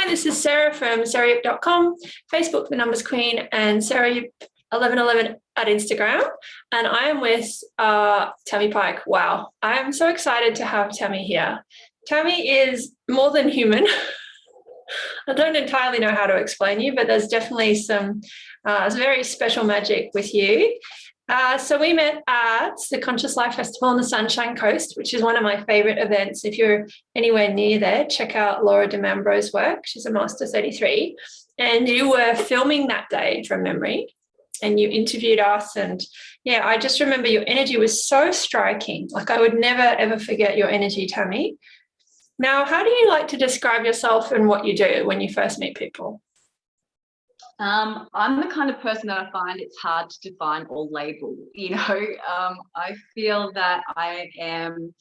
Hi, this is Sarah from sarayip.com, Facebook The Numbers Queen, and sarayip1111 at Instagram. And I am with Tammie Pike. Wow, I am so excited to have Tammie here. Tammie is more than human. I don't entirely know how to explain you, but there's definitely some very special magic with you. So we met at the Conscious Life Festival on the Sunshine Coast, which is one of my favorite events. If you're anywhere near there, check out Laura DeMambro's work. She's a Master 33. And you were filming that day from memory, and you interviewed us. And yeah, I just remember your energy was so striking. Like, I would never, ever forget your energy, Tammie. Now, how do you like to describe yourself and what you do when you first meet people? I'm the kind of person that I find it's hard to define or label. I feel that I am,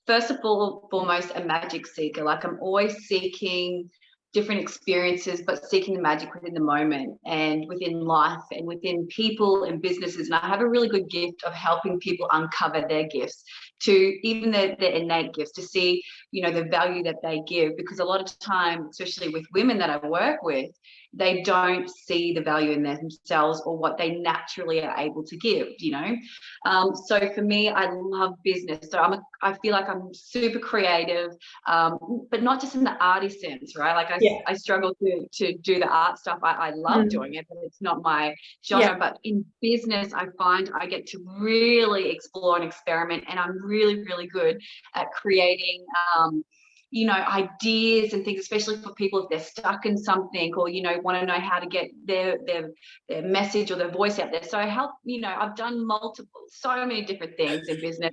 first of all, foremost, a magic seeker. Like, I'm always seeking different experiences, but seeking the magic within the moment and within life and within people and businesses. And I have a really good gift of helping people uncover their gifts, to even their innate gifts, to see, the value that they give. Because a lot of time, especially with women that I work with, they don't see the value in themselves or what they naturally are able to give, So for me, I love business. So I feel like I'm super creative, but not just in the arty sense, right? Like I struggle to do the art stuff. I love doing it, but it's not my genre. Yeah. But in business, I find I get to really explore and experiment, and I'm really, really good at creating ideas and things, especially for people if they're stuck in something or, want to know how to get their message or their voice out there. So I help, I've done so many different things in business.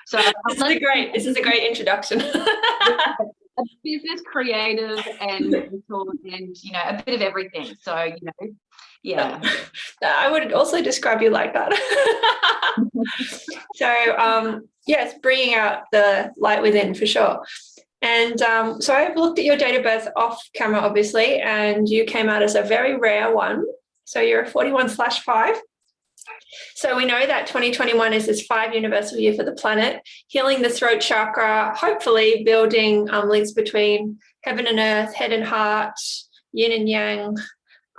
So this is a great introduction. A business creative and a bit of everything. So, yeah. I would also describe you like that. So, yes, bringing out the light within for sure. And so I've looked at your date of birth off camera, obviously, and you came out as a very rare one. So you're a 41/5. So we know that 2021 is this 5 universal year for the planet, healing the throat chakra, hopefully building links between heaven and earth, head and heart, yin and yang,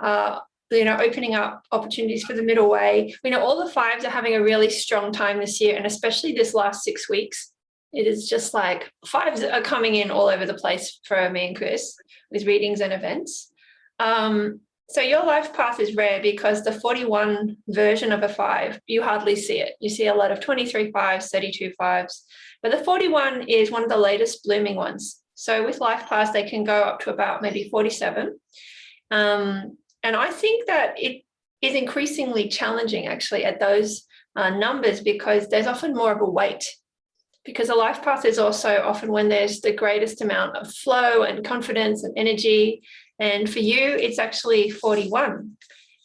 opening up opportunities for the middle way. We know all the 5s are having a really strong time this year, and especially this last 6 weeks. It is just like 5s are coming in all over the place for me and Chris with readings and events. So your life path is rare because the 41 version of a 5, you hardly see it. You see a lot of 23 5s, 32 5s, but the 41 is one of the latest blooming ones. So with life paths, they can go up to about maybe 47. And I think that it is increasingly challenging actually at those numbers, because there's often more of a weight. Because a life path is also often when there's the greatest amount of flow and confidence and energy. And for you, it's actually 41.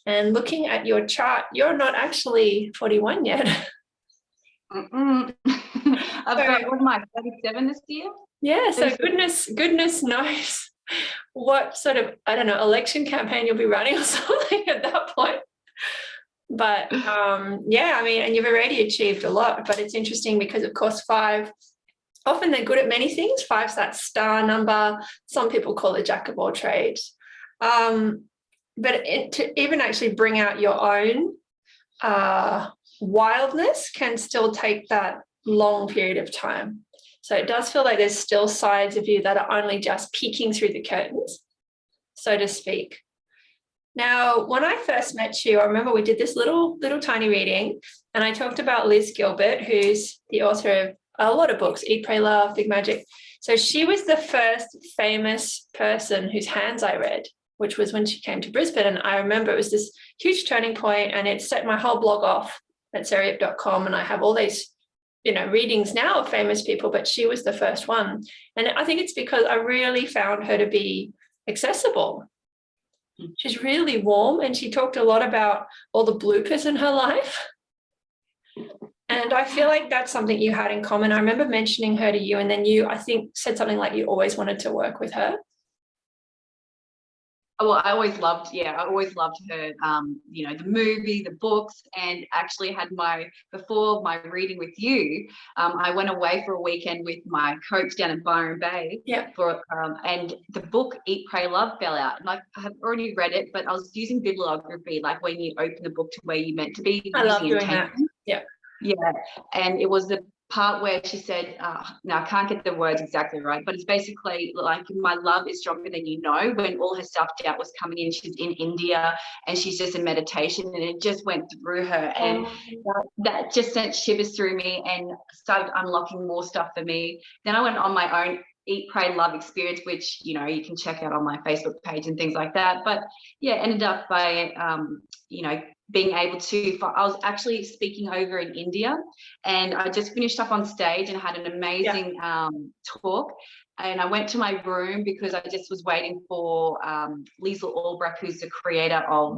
And looking at your chart, you're not actually 41 yet. I've got, what am I, 37 this year? Yeah, so goodness knows what sort of, election campaign you'll be running or something at that point. But and you've already achieved a lot. But it's interesting because, of course, 5, often they're good at many things. 5's that star number. Some people call it jack of all trades. But to even actually bring out your own wildness can still take that long period of time. So it does feel like there's still sides of you that are only just peeking through the curtains, so to speak. Now, when I first met you, I remember we did this little tiny reading, and I talked about Liz Gilbert, who's the author of a lot of books, Eat, Pray, Love, Big Magic. So she was the first famous person whose hands I read, which was when she came to Brisbane. And I remember it was this huge turning point, and it set my whole blog off at sarayip.com. And I have all these, readings now of famous people, but she was the first one. And I think it's because I really found her to be accessible. She's really warm, and she talked a lot about all the bloopers in her life. And I feel like that's something you had in common. I remember mentioning her to you, and then you, I think, said something like you always wanted to work with her. Well, I always loved her, the movie, the books, and actually had before my reading with you, I went away for a weekend with my coach down in Byron Bay. Yeah. And the book Eat, Pray, Love fell out. And I have already read it, but I was using bibliography, like when you open the book to where you meant to be. I love doing that. Yeah. Yeah. And it was the part where she said, now I can't get the words exactly right, but it's basically like, my love is stronger than you know, when all her self-doubt was coming in. She's in India and she's just in meditation, and it just went through her. And that just sent shivers through me and started unlocking more stuff for me. Then I went on my own Eat, Pray, Love experience, which, you can check out on my Facebook page and things like that. But yeah, ended up by, being able to, I was actually speaking over in India, and I just finished up on stage and had an amazing talk. And I went to my room because I just was waiting for Liesl Albrecht, who's the creator of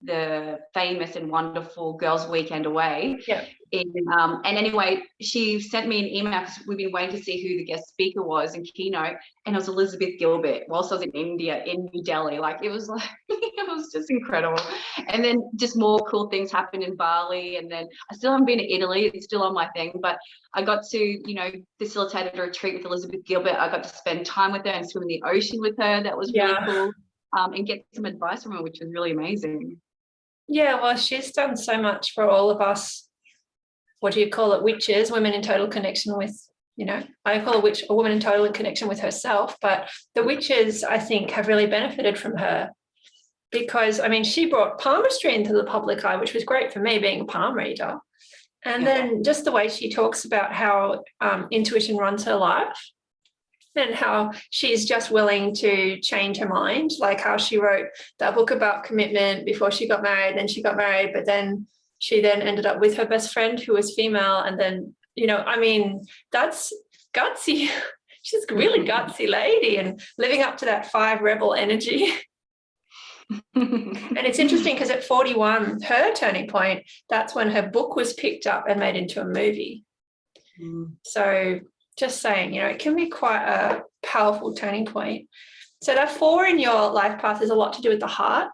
the famous and wonderful Girls Weekend Away. Yeah. And anyway, she sent me an email because we've been waiting to see who the guest speaker was in keynote, and it was Elizabeth Gilbert whilst I was in India, in New Delhi. Like, it was just incredible. And then just more cool things happened in Bali, and then I still haven't been to Italy. It's still on my thing, but I got to, facilitate a retreat with Elizabeth Gilbert. I got to spend time with her and swim in the ocean with her. That was really cool. And get some advice from her, which was really amazing. Yeah, well, she's done so much for all of us. What do you call it? Witches, women in total connection with, I call a witch a woman in total connection with herself. But the witches, I think, have really benefited from her because, she brought palmistry into the public eye, which was great for me being a palm reader. And then just the way she talks about how intuition runs her life and how she's just willing to change her mind, like how she wrote that book about commitment before she got married. Then she got married, but then she then ended up with her best friend who was female. And then, that's gutsy. She's a really gutsy lady and living up to that 5 rebel energy. And it's interesting because at 41, her turning point, that's when her book was picked up and made into a movie. So just saying, it can be quite a powerful turning point. So that 4 in your life path is a lot to do with the heart.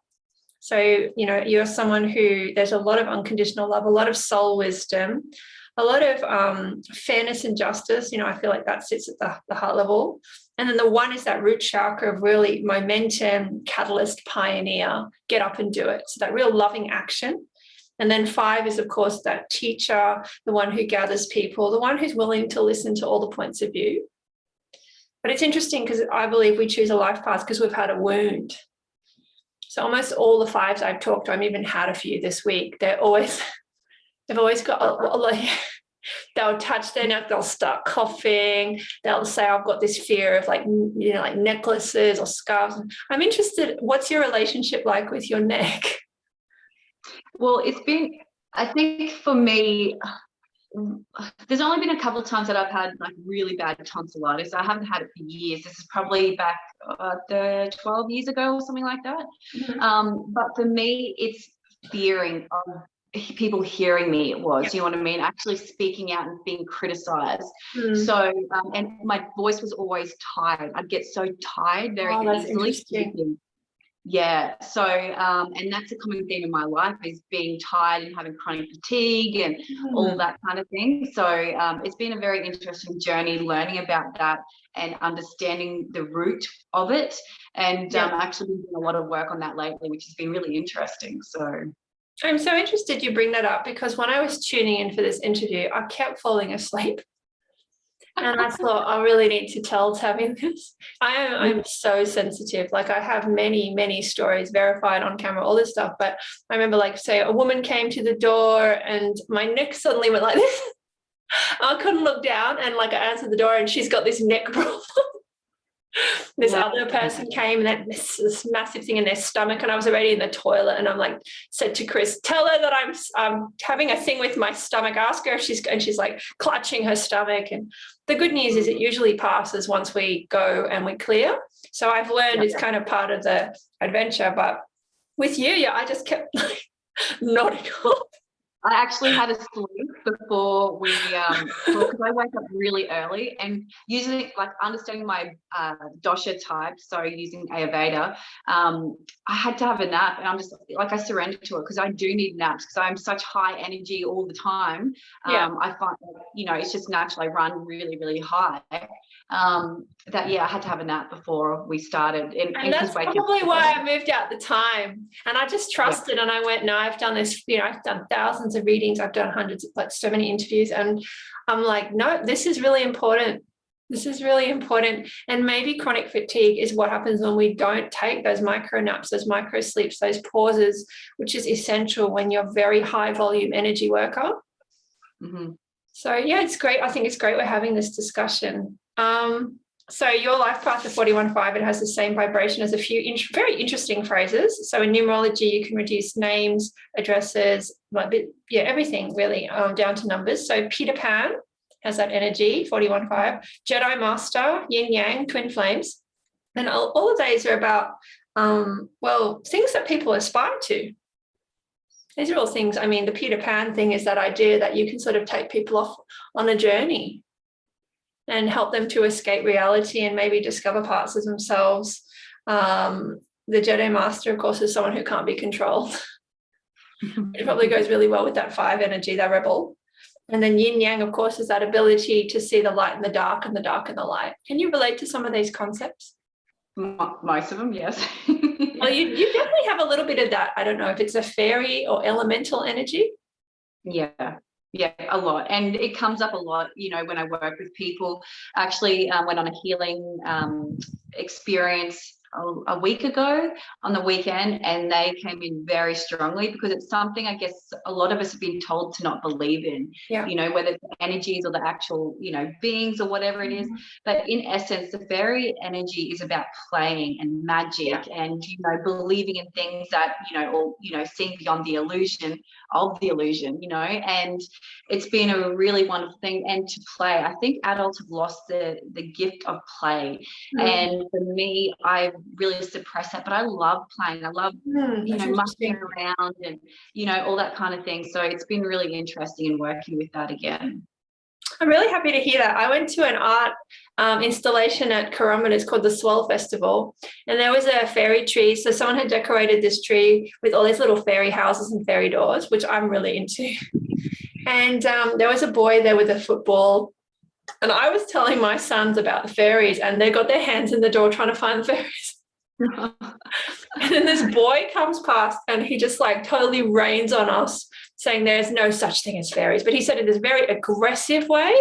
So, you're someone who, there's a lot of unconditional love, a lot of soul wisdom, a lot of fairness and justice. I feel like that sits at the heart level. And then the 1 is that root chakra of really momentum, catalyst, pioneer, get up and do it. So that real loving action. And then 5 is, of course, that teacher, the one who gathers people, the one who's willing to listen to all the points of view. But it's interesting because I believe we choose a life path because we've had a wound. So almost all the 5s I've talked to, I've even had a few this week, they've always got they'll touch their neck, they'll start coughing, they'll say, I've got this fear of like necklaces or scarves. I'm interested, what's your relationship like with your neck? Well, I think for me, there's only been a couple of times that I've had like really bad tonsillitis. I haven't had it for years. This is probably back 12 years ago or something like that. But for me, it's fearing of people hearing me. You know what I mean? Actually speaking out and being criticized. So, and my voice was always tired. I'd get so tired very easily. Yeah. So, and that's a common theme in my life, is being tired and having chronic fatigue and all that kind of thing. So it's been a very interesting journey learning about that and understanding the root of it. And actually been doing a lot of work on that lately, which has been really interesting. So I'm so interested you bring that up, because when I was tuning in for this interview, I kept falling asleep. And I thought, I really need to tell Tammie this. I'm so sensitive. Like, I have many, many stories verified on camera, all this stuff. But I remember, like, say a woman came to the door and my neck suddenly went like this. I couldn't look down, and like I answered the door and she's got this neck problem. This other person came and this massive thing in their stomach, and I was already in the toilet, and I'm like, said to Chris, tell her that I'm having a thing with my stomach, ask her if she's like clutching her stomach. And the good news is it usually passes once we go and we clear. So I've learned it's kind of part of the adventure. But with you, I just kept like nodding off. I actually had a sleep before we, because I wake up really early, and using, like, understanding my dosha type, so using Ayurveda, I had to have a nap, and I'm just like, I surrendered to it because I do need naps because I'm such high energy all the time. Yeah. I find, it's just natural. I run really, really high. That, yeah, I had to have a nap before we started. And that's probably why I moved out the time. And I just trusted, and I went, no, I've done this, I've done thousands of readings, I've done hundreds of, like, so many interviews. And I'm like, no, this is really important. This is really important. And maybe chronic fatigue is what happens when we don't take those micro naps, those micro sleeps, those pauses, which is essential when you're a very high volume energy worker. Mm-hmm. So yeah, it's great. I think it's great we're having this discussion. So your life path of 41.5, it has the same vibration as a few very interesting phrases. So in numerology, you can reduce names, addresses, everything really, down to numbers. So Peter Pan has that energy, 41.5. Jedi Master, Yin Yang, twin flames. And all of these are about, things that people aspire to. These are all things, the Peter Pan thing is that idea that you can sort of take people off on a journey and help them to escape reality and maybe discover parts of themselves. The Jedi Master, of course, is someone who can't be controlled. It probably goes really well with that 5 energy, that rebel. And then Yin Yang, of course, is that ability to see the light in the dark and the dark in the light. Can you relate to some of these concepts? Most of them, yes. Well, you definitely have a little bit of that. I don't know if it's a fairy or elemental energy. Yeah, a lot. And it comes up a lot, when I work with people. Actually, went on a healing experience a week ago on the weekend, and they came in very strongly because it's something I guess a lot of us have been told to not believe in, whether it's energies or the actual, beings or whatever it is. But in essence, the fairy energy is about playing and magic and, believing in things that, or, seeing beyond the illusion of the illusion, and it's been a really wonderful thing. And to play, I think adults have lost the gift of play. And for me, I really suppress that, but I love playing. I love, mucking around and, all that kind of thing. So it's been really interesting in working with that again. I'm really happy to hear that. I went to an art installation at Currumbin. It's called the Swell Festival. And there was a fairy tree. So someone had decorated this tree with all these little fairy houses and fairy doors, which I'm really into. And there was a boy there with a football. And I was telling my sons about the fairies, and they got their hands in the door trying to find the fairies. And then this boy comes past and he just like totally rains on us, saying there's no such thing as fairies. But he said it in this very aggressive way.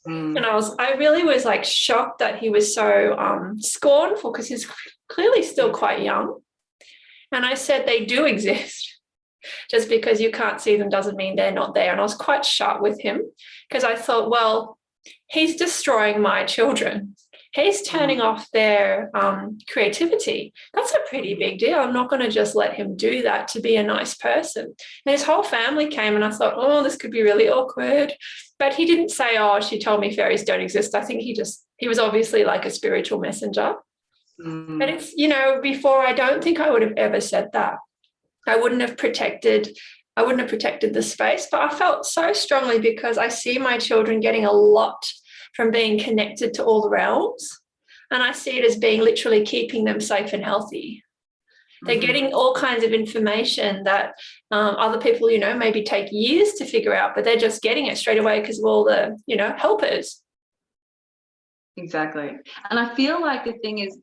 And I really was like shocked that he was so scornful, because he's clearly still quite young. And I said, they do exist. Just because you can't see them doesn't mean they're not there. And I was quite sharp with him, because I thought, well, he's destroying my children. He's turning off their creativity. That's a pretty big deal. I'm not going to just let him do that to be a nice person. And his whole family came, and I thought, oh, this could be really awkward. But he didn't say, oh, she told me fairies don't exist. I think he was obviously like a spiritual messenger. But it's, before, I don't think I would have ever said that. I wouldn't have protected the space. But I felt so strongly, because I see my children getting a lot from being connected to all the realms. And I see it as being literally keeping them safe and healthy. They're getting all kinds of information that other people, maybe take years to figure out, but they're just getting it straight away because of all the, helpers. Exactly. And I feel like the thing is,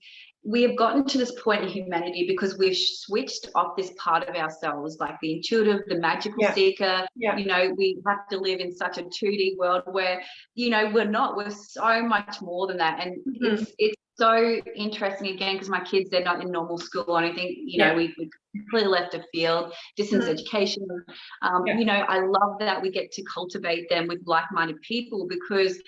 we have gotten to this point in humanity because we've switched off this part of ourselves, like the intuitive, the magical seeker. We have to live in such a 2D world where, we're so much more than that. And it's so interesting again, because my kids, they're not in normal school or anything, we completely left a field, distance education. I love that we get to cultivate them with like-minded people, because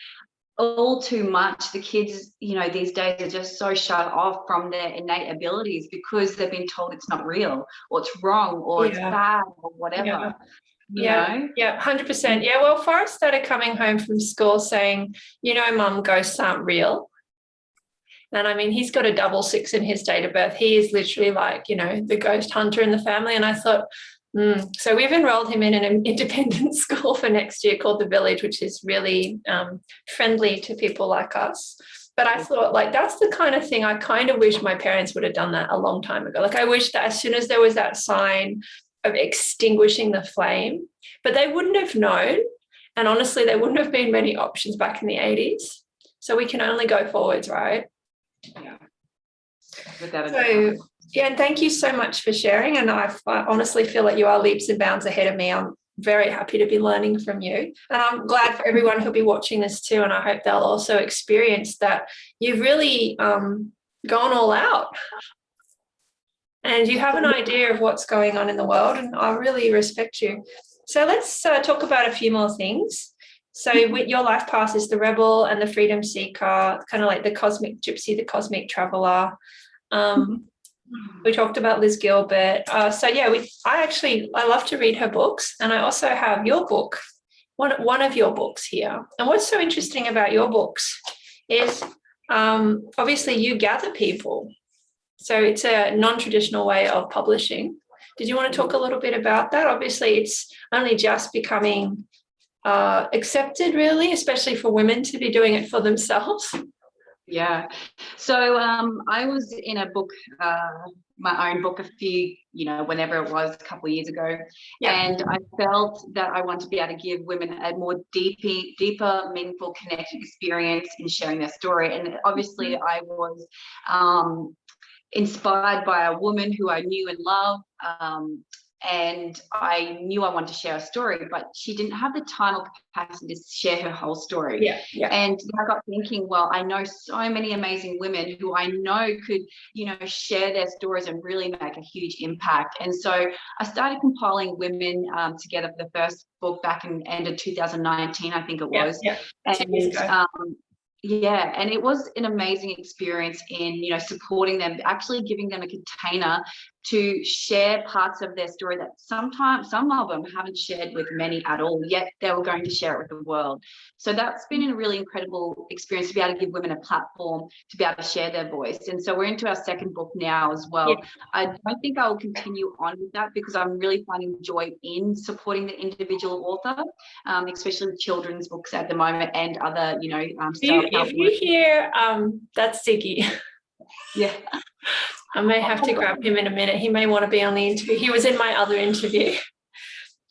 all too much the kids, these days are just so shut off from their innate abilities because they've been told it's not real, or it's wrong, or it's bad, or whatever. Yeah, 100%. Yeah, well, Forrest started coming home from school saying, Mum, ghosts aren't real. And he's got a 66 in his date of birth. He is literally like, the ghost hunter in the family. And I thought, So we've enrolled him in an independent school for next year called The Village, which is really friendly to people like us. But I thought, like, that's the kind of thing I kind of wish my parents would have done that a long time ago. Like, I wish that as soon as there was that sign of extinguishing the flame, but they wouldn't have known. And honestly, there wouldn't have been many options back in the 80s. So we can only go forwards, right? Yeah. So, yeah, and thank you so much for sharing. And I honestly feel like you are leaps and bounds ahead of me. I'm very happy to be learning from you. And I'm glad for everyone who'll be watching this too. And I hope they'll also experience that you've really gone all out and you have an idea of what's going on in the world. And I really respect you. So let's talk about a few more things. So with your life path is the rebel and the freedom seeker, kind of like the cosmic gypsy, the cosmic traveler. We talked about Liz Gilbert. So yeah, I love to read her books, and I also have your book, one of your books here. And what's so interesting about your books is obviously you gather people. So it's a non-traditional way of publishing. Did you want to talk a little bit about that? Obviously, it's only just becoming accepted, really, especially for women to be doing it for themselves. Yeah. So I was in a book, my own book whenever it was, a couple of years ago. Yeah. And I felt that I wanted to be able to give women a more deeper, meaningful, connected experience in sharing their story. And obviously I was inspired by a woman who I knew and loved. And I knew I wanted to share her story, but she didn't have the time or capacity to share her whole story. Yeah. And I got thinking, well, I know so many amazing women who I know could, share their stories and really make a huge impact. And so I started compiling women together for the first book back in end of 2019, I think it was. Yeah. And it was an amazing experience in, supporting them, actually giving them a container to share parts of their story that sometimes some of them haven't shared with many at all, yet they were going to share it with the world. So that's been a really incredible experience to be able to give women a platform to be able to share their voice. And so we're into our second book now as well. Yeah. I don't think I will continue on with that because I'm really finding joy in supporting the individual author, especially with children's books at the moment and other, if you hear that's Ziggy. Yeah. I may have to grab him in a minute. He may want to be on the interview. He was in my other interview.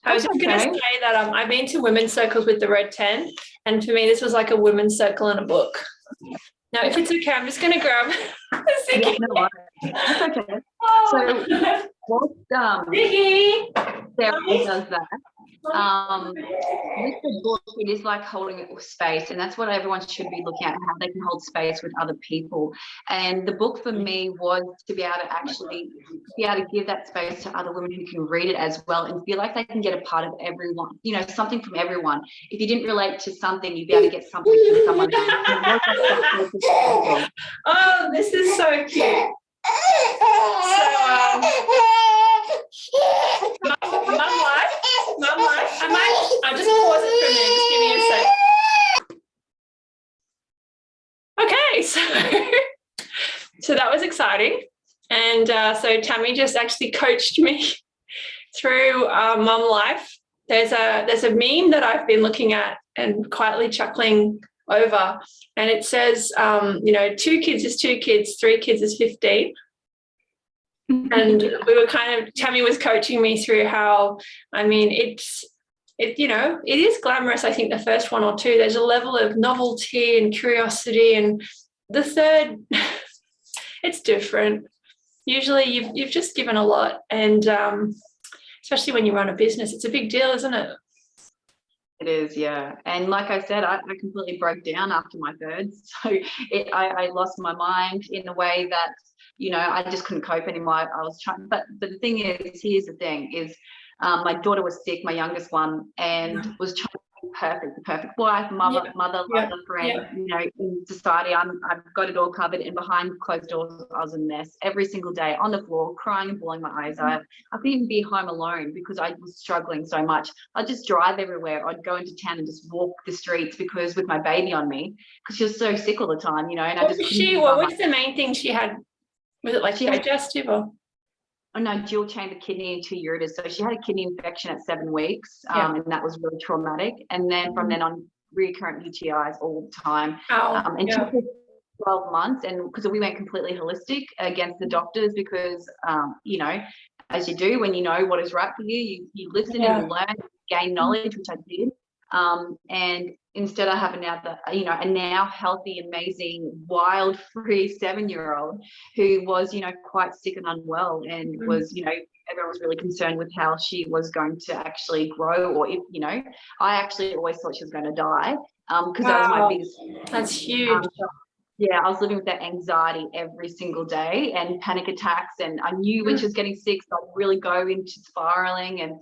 I was just going to say that I've been to women's circles with the Red 10, and for me, this was like a women's circle in a book. Now, if it's okay, I'm just going to grab Ziggy. Yeah, no, that's okay. So, Ziggy! Sarah does that. With the book, it is like holding a space, and that's what everyone should be looking at, how they can hold space with other people. And the book for me was to be able to actually be able to give that space to other women who can read it as well and feel like they can get a part of everyone, something from everyone. If you didn't relate to something, you'd be able to get something from someone else. Oh, this is so cute. Mum life. I'll just pause it for a minute. Just give me a sec. Okay, so that was exciting. And so Tammie just actually coached me through mum life. There's a meme that I've been looking at and quietly chuckling over, and it says, 2 kids is 2 kids, 3 kids is 15. And we were Tammie was coaching me through how, it is glamorous. I think the first 1 or 2, there's a level of novelty and curiosity, and the third, it's different. Usually you've just given a lot, and especially when you run a business, it's a big deal, isn't it? It is, yeah. And like I said, I completely broke down after my third. So I lost my mind in a way that, I just couldn't cope anymore. I was trying, but the thing is, here's the thing is, my daughter was sick, my youngest one, and was trying to be the perfect wife, mother, friend, in society. I've got it all covered, and behind closed doors, I was a mess every single day on the floor, crying and bawling my eyes out. I couldn't even be home alone because I was struggling so much. I'd just drive everywhere. I'd go into town and just walk the streets because with my baby on me, because she was so sick all the time, and I just what was the main thing she had? Was it like digestive or? dual chamber kidney and 2 ureters. So she had a kidney infection at 7 weeks, Yeah. and that was really traumatic. And then from then on, recurrent UTIs all the time. Oh, And yeah. she took 12 months, and because we went completely holistic against the doctors, because you know, as you do when you know what is right for you, you listen and you learn, gain knowledge, which I did. And instead I have a now healthy, amazing, wild, free 7-year-old who was, quite sick and unwell, and was, everyone was really concerned with how she was going to actually grow, or if, I actually always thought she was going to die, because that was my biggest. That's huge. Yeah, I was living with that anxiety every single day and panic attacks, and I knew when she was getting sick, so I'd really go into spiraling, and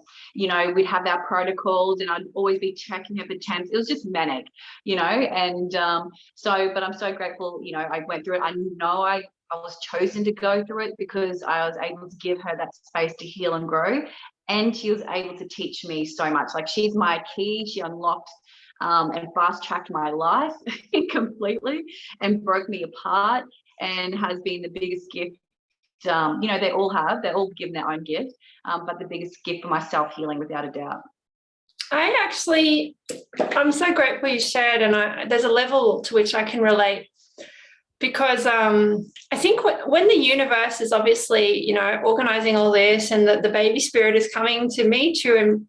we'd have our protocols, and I'd always be checking her for temps. It was just manic, and but I'm so grateful, I went through it. I know I was chosen to go through it because I was able to give her that space to heal and grow, and she was able to teach me so much. Like, she's my key. She unlocked and fast-tracked my life completely, and broke me apart, and has been the biggest gift. They're all given their own gift, but the biggest gift for my self-healing, without a doubt. I'm so grateful you shared, and there's a level to which I can relate, because I think when the universe is obviously, organizing all this, and the baby spirit is coming to meet you, and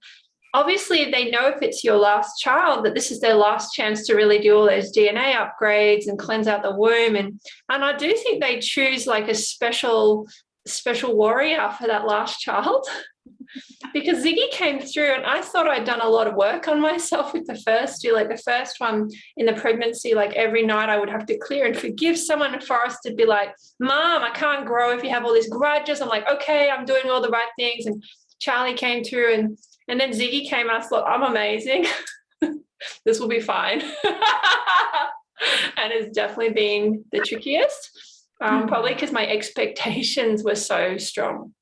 obviously they know if it's your last child that this is their last chance to really do all those DNA upgrades and cleanse out the womb. And I do think they choose like a special warrior for that last child, because Ziggy came through, and I thought I'd done a lot of work on myself with the first one in the pregnancy. Like, every night I would have to clear and forgive someone, and Forrest would be like, Mom, I can't grow if you have all these grudges. I'm like, okay, I'm doing all the right things. And Charlie came through, and then Ziggy came, and I thought, I'm amazing. This will be fine. And it's definitely been the trickiest, probably because my expectations were so strong.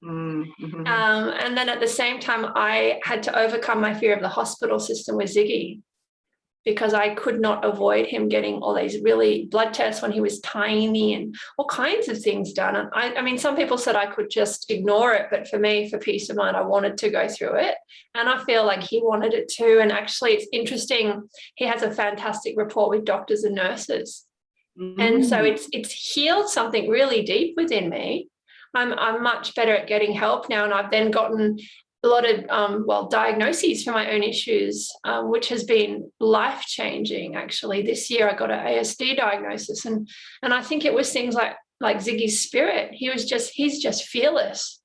Mm-hmm. And then at the same time, I had to overcome my fear of the hospital system with Ziggy, because I could not avoid him getting all these really blood tests when he was tiny, and all kinds of things done. And I mean, some people said I could just ignore it, but for me, for peace of mind, I wanted to go through it. And I feel like he wanted it too. And actually, it's interesting. He has a fantastic rapport with doctors and nurses. Mm-hmm. And so it's healed something really deep within me. I'm much better at getting help now, and I've then gotten a lot of diagnoses for my own issues, which has been life-changing. Actually, this year I got an Asd diagnosis, and I think it was things like Ziggy's spirit. He's just fearless.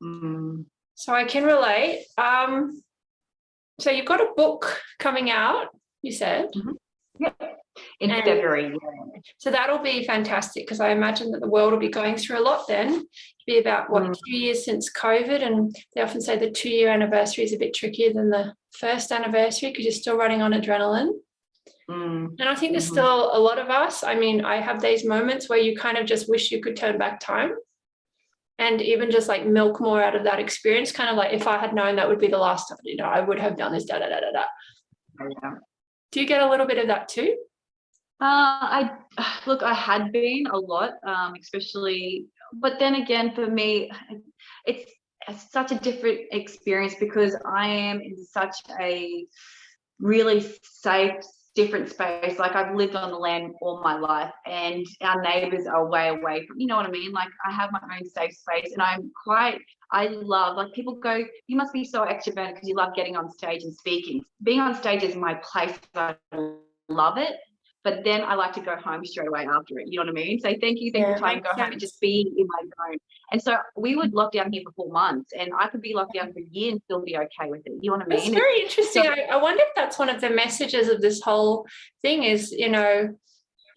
So I can relate. So you've got a book coming out, you said. Yeah. In February. Yeah. So that'll be fantastic, because I imagine that the world will be going through a lot then. It'll be about 2 years since COVID, and they often say the 2-year anniversary is a bit trickier than the first anniversary, because you're still running on adrenaline. And I think there's still a lot of us. I mean, I have these moments where you kind of just wish you could turn back time, and even just like milk more out of that experience, kind of like, if I had known that would be the last time, I would have done this, da da da da da. Yeah. Do you get a little bit of that too? I had been a lot, especially, but then again, for me, it's such a different experience, because I am in such a really safe, different space. Like, I've lived on the land all my life, and our neighbors are way away from, you know what I mean? Like, I have my own safe space, and I love, like, people go, you must be so extroverted because you love getting on stage and speaking. Being on stage is my place. I love it. But then I like to go home straight away after it. You know what I mean? Say thank you for time to go home and just be in my zone. And so we would lock down here for 4 months, and I could be locked down for a year and still be okay with it. You know what I mean? It's very interesting. I wonder if that's one of the messages of this whole thing is,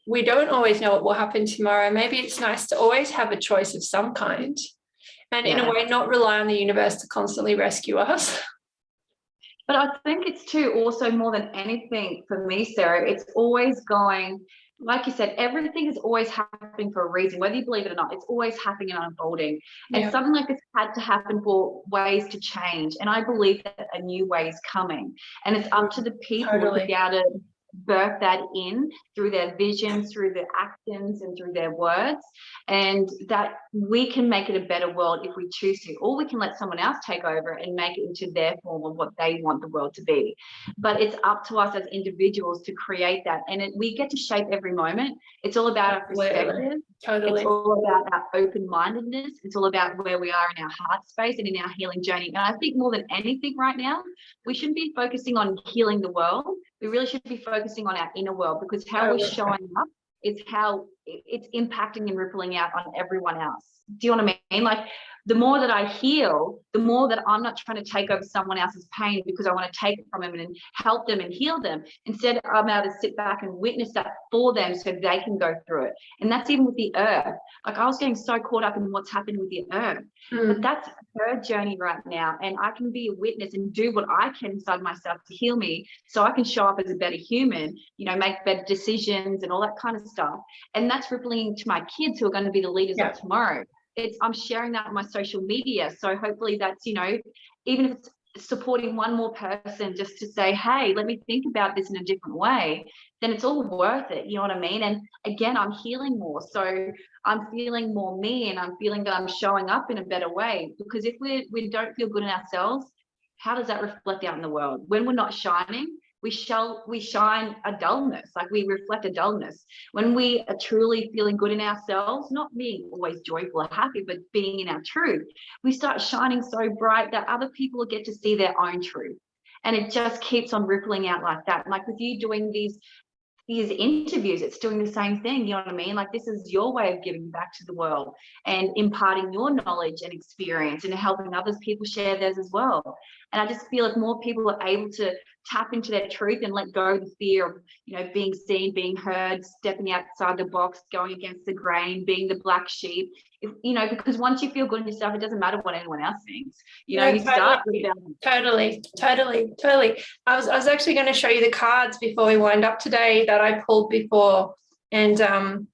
we don't always know what will happen tomorrow. Maybe it's nice to always have a choice of some kind, and in a way not rely on the universe to constantly rescue us. But I think it's too, also more than anything for me, Sarah, it's always going, like you said, everything is always happening for a reason, whether you believe it or not. It's always happening and unfolding. And something like this had to happen for ways to change. And I believe that a new way is coming. And it's up to the people to be able to birth that in through their visions, through their actions, and through their words, and that we can make it a better world if we choose to, or we can let someone else take over and make it into their form of what they want the world to be. But it's up to us as individuals to create that, and we get to shape every moment. It's all about our perspective. Totally. It's all about our open-mindedness. It's all about where we are in our heart space and in our healing journey. And I think more than anything right now, we shouldn't be focusing on healing the world. We really should be focusing on our inner world, because how we're showing up is how it's impacting and rippling out on everyone else. Do you know what I mean? Like, the more that I heal, the more that I'm not trying to take over someone else's pain because I want to take it from them and help them and heal them. Instead, I'm able to sit back and witness that for them so they can go through it. And that's even with the earth. Like, I was getting so caught up in what's happening with the earth, but that's her journey right now. And I can be a witness and do what I can inside myself to heal me, so I can show up as a better human, you know, make better decisions and all that kind of stuff. And that's rippling to my kids, who are going to be the leaders of tomorrow. I'm sharing that on my social media. So hopefully that's, you know, even if it's supporting one more person just to say, hey, let me think about this in a different way, then it's all worth it. You know what I mean? And again, I'm healing more. So I'm feeling more me, and I'm feeling that I'm showing up in a better way. Because if we don't feel good in ourselves, how does that reflect out in the world? When we're not shining, we shine a dullness, like we reflect a dullness. When we are truly feeling good in ourselves, not being always joyful or happy, but being in our truth, we start shining so bright that other people get to see their own truth. And it just keeps on rippling out like that. Like with you doing these interviews, it's doing the same thing. You know what I mean? Like, this is your way of giving back to the world and imparting your knowledge and experience and helping others people share theirs as well. And I just feel like more people are able to tap into their truth and let go of the fear of, you know, being seen, being heard, stepping outside the box, going against the grain, being the black sheep. You know, because once you feel good in yourself, it doesn't matter what anyone else thinks. You know, you start totally. I was actually going to show you the cards before we wind up today that I pulled before. And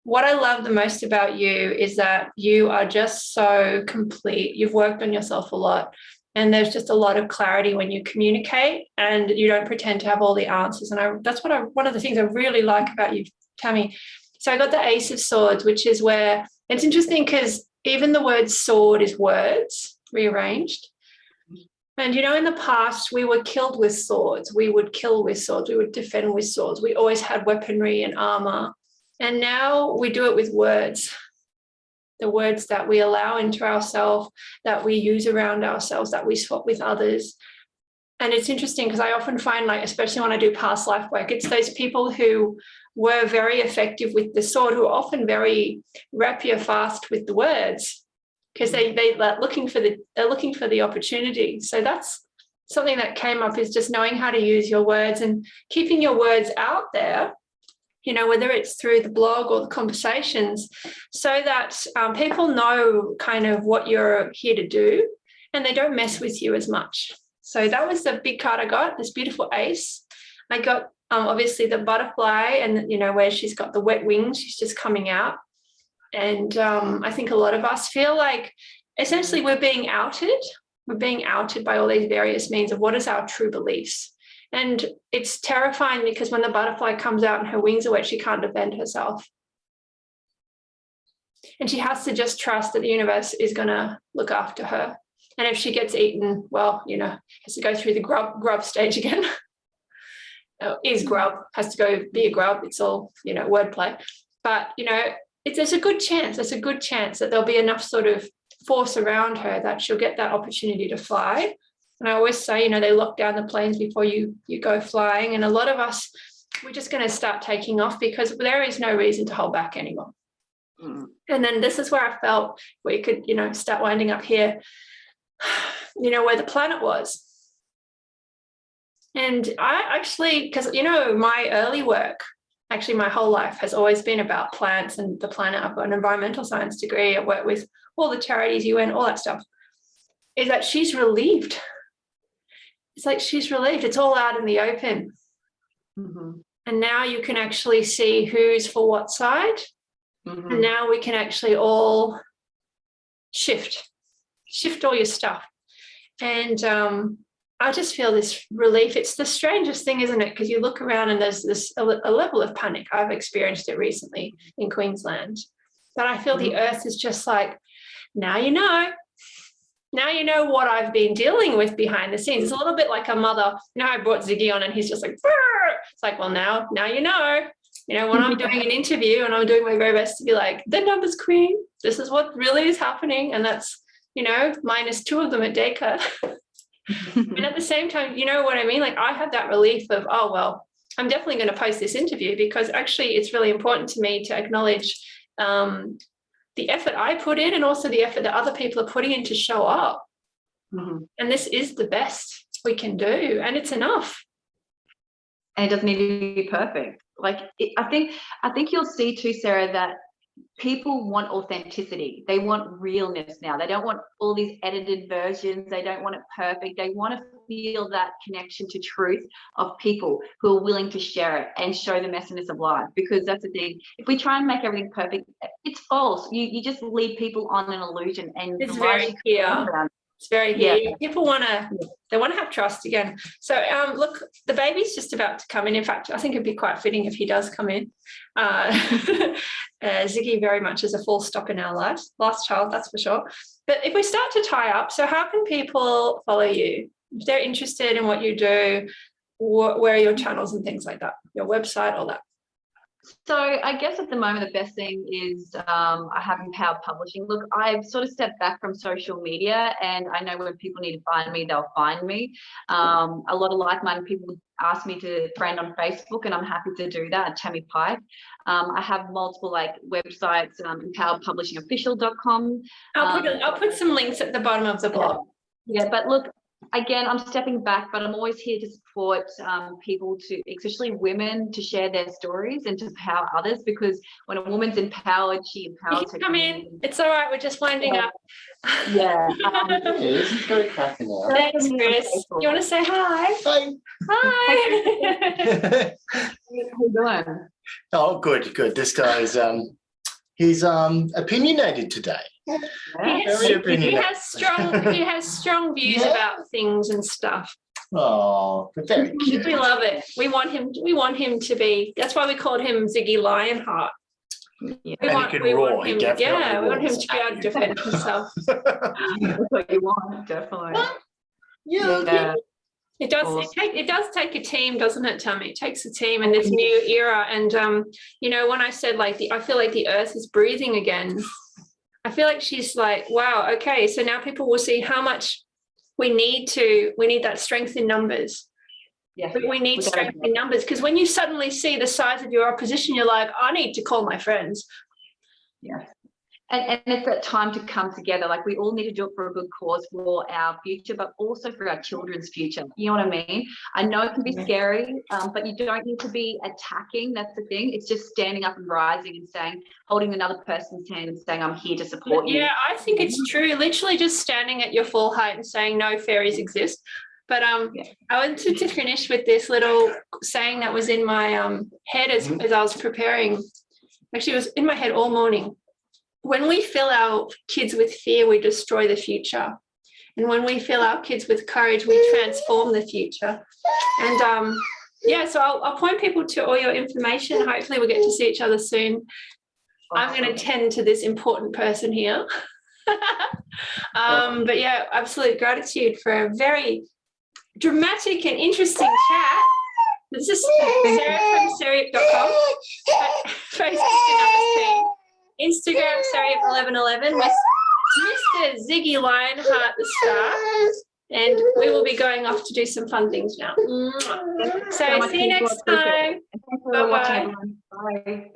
what I love the most about you is that you are just so complete. You've worked on yourself a lot, and there's just a lot of clarity when you communicate, and you don't pretend to have all the answers. And that's one of the things I really like about you, Tammie. So I got the Ace of Swords, which is where it's interesting, because even the word sword is words rearranged. And, you know, in the past, we were killed with swords. We would kill with swords. We would defend with swords. We always had weaponry and armor. And now we do it with words. The words that we allow into ourselves, that we use around ourselves, that we swap with others. And it's interesting, because I often find, like, especially when I do past life work, it's those people who were very effective with the sword who are often very rapier fast with the words, because they're looking for the opportunity. So that's something that came up, is just knowing how to use your words and keeping your words out there, you know, whether it's through the blog or the conversations, so that people know kind of what you're here to do, and they don't mess with you as much. So that was the big card I got, this beautiful ace. I got obviously the butterfly, and, you know, where she's got the wet wings, she's just coming out. And I think a lot of us feel like essentially we're being outed. We're being outed by all these various means of what is our true beliefs. And it's terrifying, because when the butterfly comes out and her wings are wet, she can't defend herself. And she has to just trust that the universe is going to look after her. And if she gets eaten, well, you know, has to go through the grub stage again. Is grub, has to go be a grub. It's all, you know, wordplay. But, you know, there's a good chance. There's a good chance that there'll be enough sort of force around her that she'll get that opportunity to fly. And I always say, you know, they lock down the planes before you go flying. And a lot of us, we're just going to start taking off, because there is no reason to hold back anymore. And then this is where I felt we could, you know, start winding up here, you know, where the planet was. And I actually, because, you know, my early work, actually my whole life has always been about plants and the planet. I've got an environmental science degree. I work with all the charities, UN, all that stuff. Is that she's relieved. It's like she's relieved. It's all out in the open. And now you can actually see who's for what side. And now we can actually all shift all your stuff. And I just feel this relief. It's the strangest thing, isn't it? Because you look around and there's a level of panic. I've experienced it recently in Queensland. But I feel the earth is just like, now you know. Now you know what I've been dealing with behind the scenes. It's a little bit like a mother. I brought Ziggy on and he's just like, "Brr." It's like, well, now you know. When I'm doing an interview and I'm doing my very best to be like, the numbers queen, this is what really is happening. And that's, minus 2 of them at daycare. And at the same time, you know what I mean? Like I have that relief of, oh, well, I'm definitely going to post this interview because actually it's really important to me to acknowledge the effort I put in and also the effort that other people are putting in to show up. And this is the best we can do. And it's enough. And it doesn't need to be perfect. I think you'll see too, Sarah, that people want authenticity. They want realness now. They don't want all these edited versions. They don't want it perfect. They want to feel that connection to truth of people who are willing to share it and show the messiness of life. Because that's the thing. If we try and make everything perfect, it's false. You just lead people on an illusion. And it's very clear. It's very here. People want to have trust again. So look, the baby's just about to come in. In fact, I think it'd be quite fitting if he does come in. Ziggy very much is a full stop in our lives. Last child, that's for sure. But if we start to tie up, so how can people follow you? If they're interested in what you do, where are your channels and things like that? Your website, all that. So I guess at the moment, the best thing is I have Empowered Publishing. Look, I've sort of stepped back from social media and I know when people need to find me, they'll find me. A lot of like-minded people ask me to friend on Facebook and I'm happy to do that at Tammie Pike. I have multiple websites, empoweredpublishingofficial.com. I'll put some links at the bottom of the blog. Yeah, but look, again, I'm stepping back, but I'm always here to support people, especially women, to share their stories and to empower others, because when a woman's empowered, she empowers her. Come in. It's all right. We're just winding up. Yeah. This is very cracking now. Thanks, Chris. You want to say hi? Hi. Hi. How you doing? Oh, good. This guy's he's opinionated today. He has strong views about things and stuff. Oh, very cute. We love it. We want him to be. That's why we called him Ziggy Lionheart. Yeah. We want him to be able to defend himself. That's what you want, definitely. Yeah. It does. Awesome. It does take a team, doesn't it, Tammie? It takes a team in this new era. And when I said I feel like the earth is breathing again. I feel like she's like, wow, okay. So now people will see how much we need that strength in numbers. Yeah, we need strength in numbers, because when you suddenly see the size of your opposition, you're like, I need to call my friends. Yeah. And it's that time to come together. We all need to do it for a good cause, for our future, but also for our children's future. You know what I mean? I know it can be scary, but you don't need to be attacking. That's the thing. It's just standing up and rising and saying, holding another person's hand and saying, I'm here to support you. Yeah, I think it's true. Literally just standing at your full height and saying, no fairies exist. But I wanted to finish with this little saying that was in my head as I was preparing. Actually, it was in my head all morning. When we fill our kids with fear, we destroy the future. And when we fill our kids with courage, we transform the future. And so I'll point people to all your information. Hopefully we'll get to see each other soon. I'm going to tend to this important person here. But yeah, absolute gratitude for a very dramatic and interesting chat. This is Sarah from Sarah.com. Facebook Instagram, Sarah1111, Mr. Ziggy Lionheart, the star. And we will be going off to do some fun things now. So see you next time. Bye-bye. Bye.